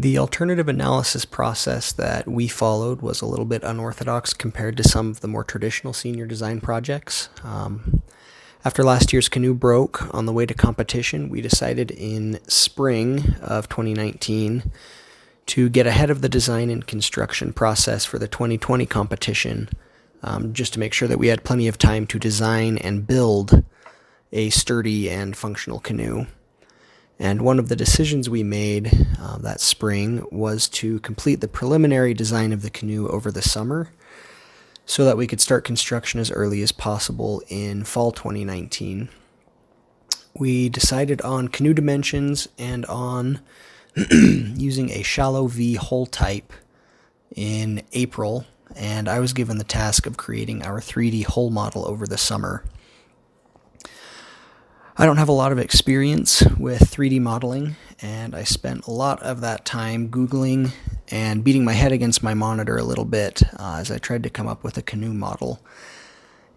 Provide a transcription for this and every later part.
The alternative analysis process that we followed was a little bit unorthodox compared to some of the more traditional senior design projects. After last year's canoe broke on the way to competition, we decided in spring of 2019 to get ahead of the design and construction process for the 2020 competition, just to make sure that we had plenty of time to design and build a sturdy and functional canoe. And one of the decisions we made that spring was to complete the preliminary design of the canoe over the summer so that we could start construction as early as possible in fall 2019. We decided on canoe dimensions and on using a shallow V hull type in April, and I was given the task of creating our 3D hull model over the summer. I don't have a lot of experience with 3D modeling, and I spent a lot of that time Googling and beating my head against my monitor a little bit as I tried to come up with a canoe model.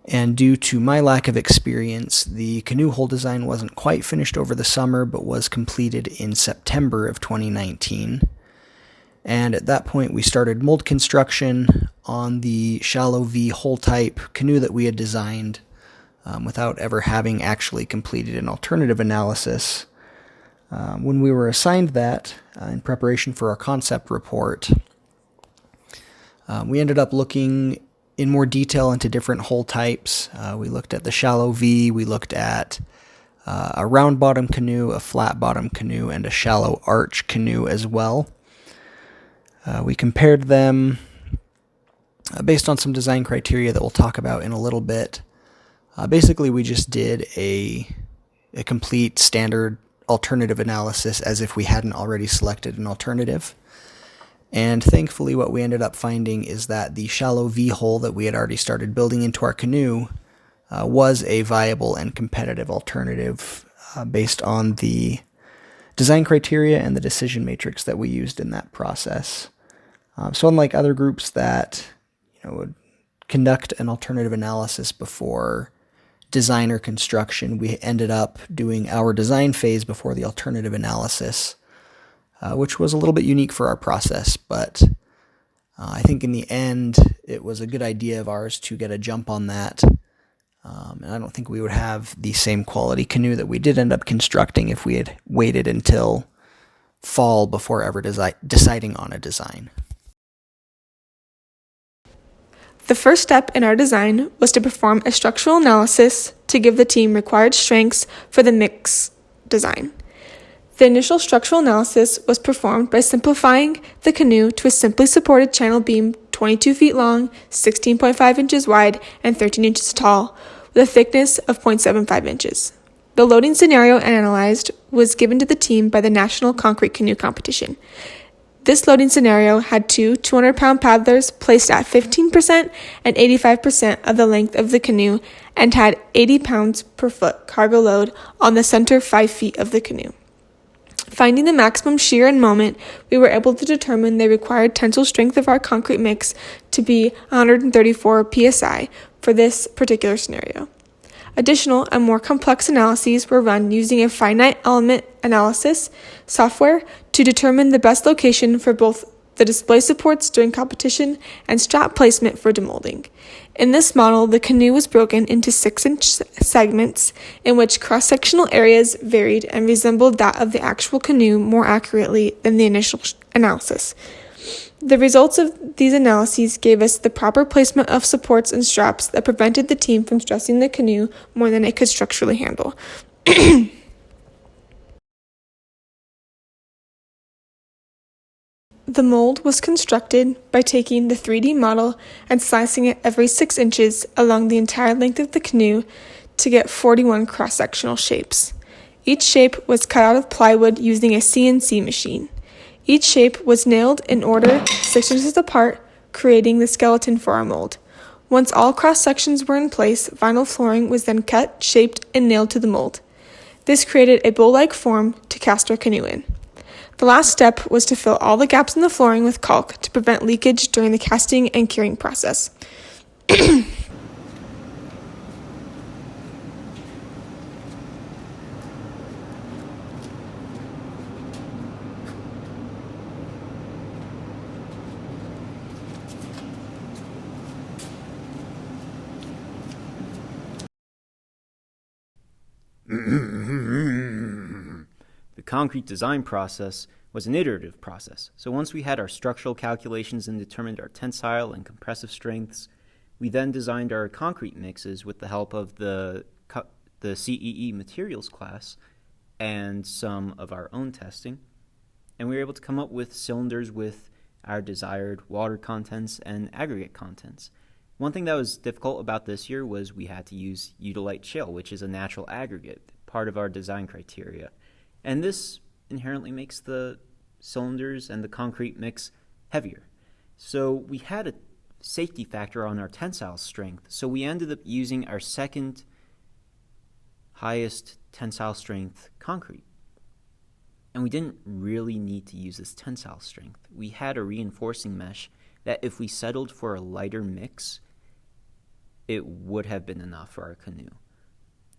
And due to my lack of experience, the canoe hull design wasn't quite finished over the summer, but was completed in September of 2019. And at that point, we started mold construction on the shallow V hull type canoe that we had designed without ever having actually completed an alternative analysis. When we were assigned that in preparation for our concept report, we ended up looking in more detail into different hull types. We looked at the shallow V, we looked at a round bottom canoe, a flat bottom canoe, and a shallow arch canoe as well. We compared them based on some design criteria that we'll talk about in a little bit. Basically, we just did a complete standard alternative analysis as if we hadn't already selected an alternative. And thankfully, what we ended up finding is that the shallow V hull that we had already started building into our canoe was a viable and competitive alternative based on the design criteria and the decision matrix that we used in that process. So unlike other groups that would conduct an alternative analysis before design or construction, we ended up doing our design phase before the alternative analysis, which was a little bit unique for our process, but I think in the end it was a good idea of ours to get a jump on that, and I don't think we would have the same quality canoe that we did end up constructing if we had waited until fall before ever deciding on a design. The first step in our design was to perform a structural analysis to give the team required strengths for the mix design. The initial structural analysis was performed by simplifying the canoe to a simply supported channel beam 22 feet long, 16.5 inches wide, and 13 inches tall, with a thickness of 0.75 inches. The loading scenario analyzed was given to the team by the National Concrete Canoe Competition. This loading scenario had two 200-pound paddlers placed at 15% and 85% of the length of the canoe and had 80 pounds per foot cargo load on the center 5 feet of the canoe. Finding the maximum shear and moment, we were able to determine the required tensile strength of our concrete mix to be 134 psi for this particular scenario. Additional and more complex analyses were run using a finite element analysis software to determine the best location for both the display supports during competition and strap placement for demolding. In this model, the canoe was broken into 6-inch segments in which cross-sectional areas varied and resembled that of the actual canoe more accurately than the initial analysis. The results of these analyses gave us the proper placement of supports and straps that prevented the team from stressing the canoe more than it could structurally handle. The mold was constructed by taking the 3D model and slicing it every 6 inches along the entire length of the canoe to get 41 cross-sectional shapes. Each shape was cut out of plywood using a CNC machine. Each shape was nailed in order 6 inches apart, creating the skeleton for our mold. Once all cross-sections were in place, vinyl flooring was then cut, shaped, and nailed to the mold. This created a bowl-like form to cast our canoe in. The last step was to fill all the gaps in the flooring with caulk to prevent leakage during the casting and curing process. The concrete design process was an iterative process. So once we had our structural calculations and determined our tensile and compressive strengths, we then designed our concrete mixes with the help of the CEE materials class and some of our own testing. And we were able to come up with cylinders with our desired water contents and aggregate contents. One thing that was difficult about this year was we had to use eudolite shale, which is a natural aggregate, part of our design criteria. And this inherently makes the cylinders and the concrete mix heavier. So we had a safety factor on our tensile strength. So we ended up using our second highest tensile strength concrete. And we didn't really need to use this tensile strength. We had a reinforcing mesh that if we settled for a lighter mix, it would have been enough for our canoe.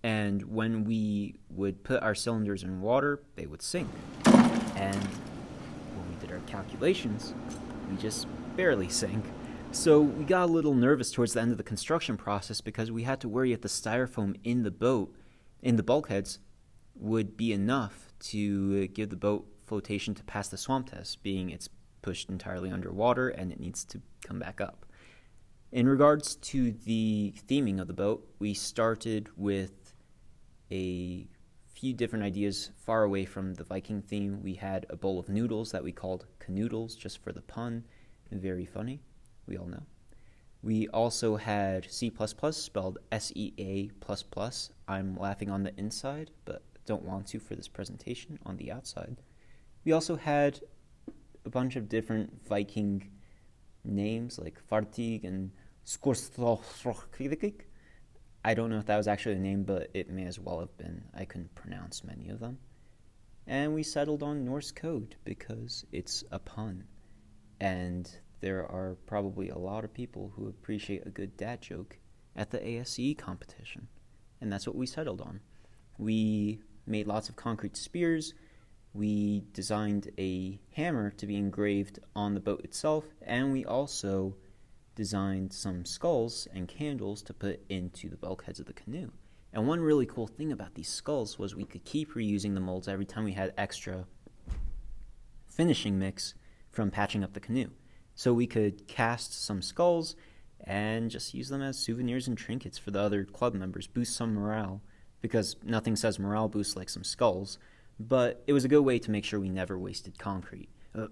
And when we would put our cylinders in water, they would sink. And when we did our calculations, we just barely sank. So we got a little nervous towards the end of the construction process because we had to worry if the styrofoam in the boat, in the bulkheads, would be enough to give the boat flotation to pass the swamp test, being it's pushed entirely underwater and it needs to come back up. In regards to the theming of the boat, we started with a few different ideas far away from the Viking theme. We had a bowl of noodles that we called canoodles, just for the pun. Very funny, we all know. We also had C++, spelled SEA++. I'm laughing on the inside, but don't want to for this presentation on the outside. We also had a bunch of different Viking names like Fartig and Skorsthrokrik. I don't know if that was actually a name, but it may as well have been. I couldn't pronounce many of them. And we settled on Norse code because it's a pun. And there are probably a lot of people who appreciate a good dad joke at the ASCE competition. And that's what we settled on. We made lots of concrete spears. We designed a hammer to be engraved on the boat itself. And we also designed some skulls and candles to put into the bulkheads of the canoe. And one really cool thing about these skulls was we could keep reusing the molds every time we had extra finishing mix from patching up the canoe. So we could cast some skulls and just use them as souvenirs and trinkets for the other club members, boost some morale, because nothing says morale boost like some skulls, but it was a good way to make sure we never wasted concrete. What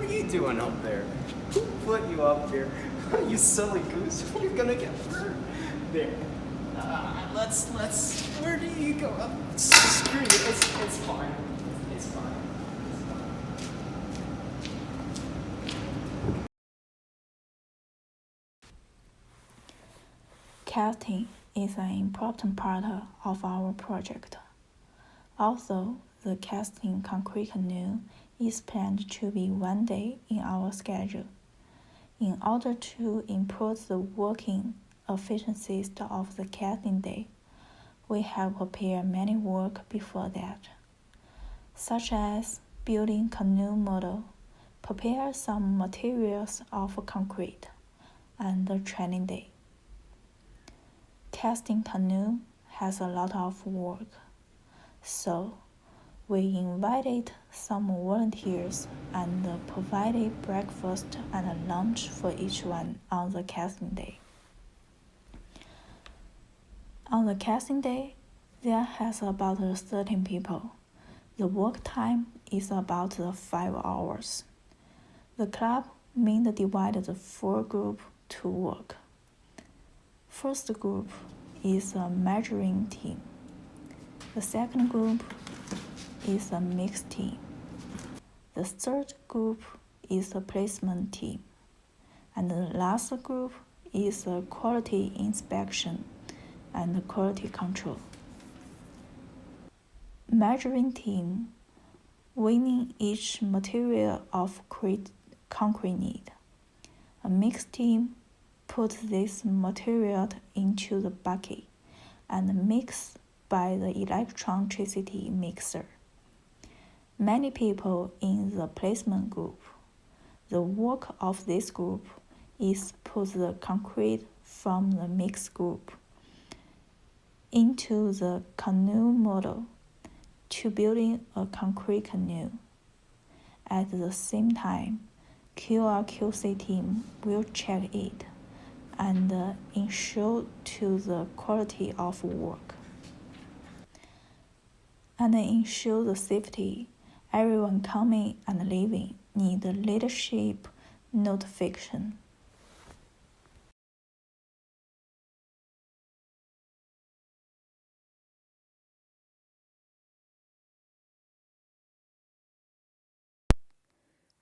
are you doing up there? Who put you up here? You silly goose. You're gonna get hurt. There. Where do you go? Screw you. It's fine. It's fine. Casting is an important part of our project. Although the casting concrete canoe is planned to be one day in our schedule, in order to improve the working efficiencies of the casting day, we have prepared many work before that, such as building canoe model, prepare some materials of concrete, and the training day. Casting canoe has a lot of work, so we invited some volunteers and provided breakfast and lunch for each one on the casting day. On the casting day, there has about 13 people. The work time is about 5 hours. The club divided 4 groups to work. First group is a measuring team. The second group is a mixed team. The third group is a placement team. And the last group is a quality inspection and quality control. Measuring team weighing each material of concrete need. A mixed team puts this material into the bucket and mix by the electricity mixer. many people in the placement group. The work of this group is put the concrete from the mixed group into the canoe model to building a concrete canoe. At the same time, QRQC team will check it and ensure to the quality of work and ensure the safety. Everyone coming and leaving need leadership notification.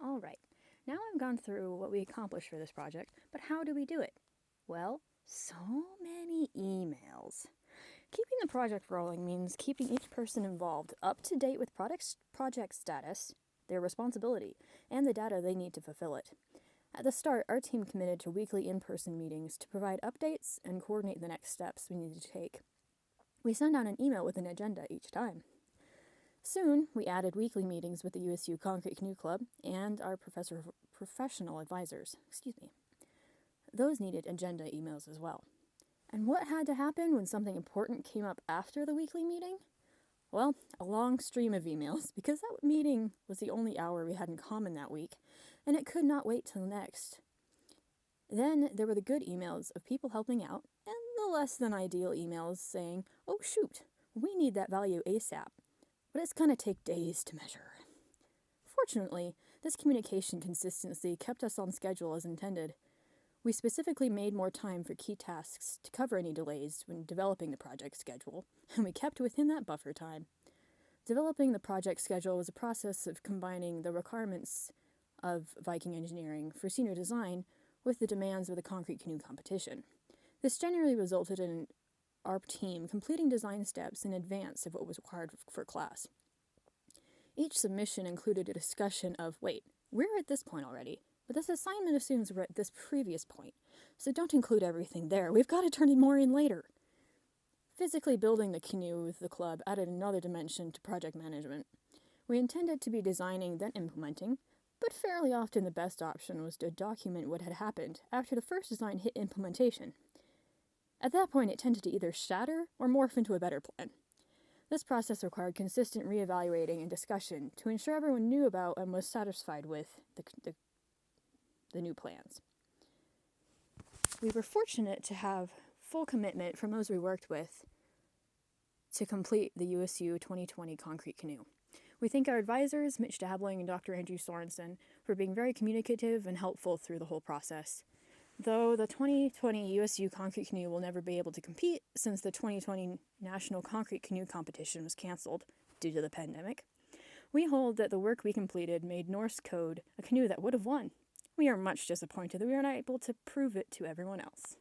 All right, now I've gone through what we accomplished for this project, but how do we do it? Well, so many emails. Keeping the project rolling means keeping each person involved up to date with project status, their responsibility, and the data they need to fulfill it. At the start, our team committed to weekly in-person meetings to provide updates and coordinate the next steps we needed to take. We send out an email with an agenda each time. Soon, we added weekly meetings with the USU Concrete Canoe Club and our professional advisors. Those needed agenda emails as well. And what had to happen when something important came up after the weekly meeting? Well, a long stream of emails, because that meeting was the only hour we had in common that week, and it could not wait till next. Then there were the good emails of people helping out, and the less than ideal emails saying, oh shoot, we need that value ASAP, but it's going to take days to measure. Fortunately, this communication consistency kept us on schedule as intended. We specifically made more time for key tasks to cover any delays when developing the project schedule, and we kept within that buffer time. Developing the project schedule was a process of combining the requirements of Viking engineering for senior design with the demands of the concrete canoe competition. This generally resulted in our team completing design steps in advance of what was required for class. Each submission included a discussion of, wait, we're at this point already, but this assignment assumes we're at this previous point, so don't include everything there. We've got to turn it more in later. Physically building the canoe with the club added another dimension to project management. We intended to be designing, then implementing, but fairly often the best option was to document what had happened after the first design hit implementation. At that point, it tended to either shatter or morph into a better plan. This process required consistent reevaluating and discussion to ensure everyone knew about and was satisfied with the new plans. We were fortunate to have full commitment from those we worked with to complete the USU 2020 Concrete Canoe. We thank our advisors, Mitch Dabling and Dr. Andrew Sorensen, for being very communicative and helpful through the whole process. Though the 2020 USU Concrete Canoe will never be able to compete since the 2020 National Concrete Canoe Competition was canceled due to the pandemic, we hold that the work we completed made Norse Code a canoe that would have won. We are much disappointed that we are not able to prove it to everyone else.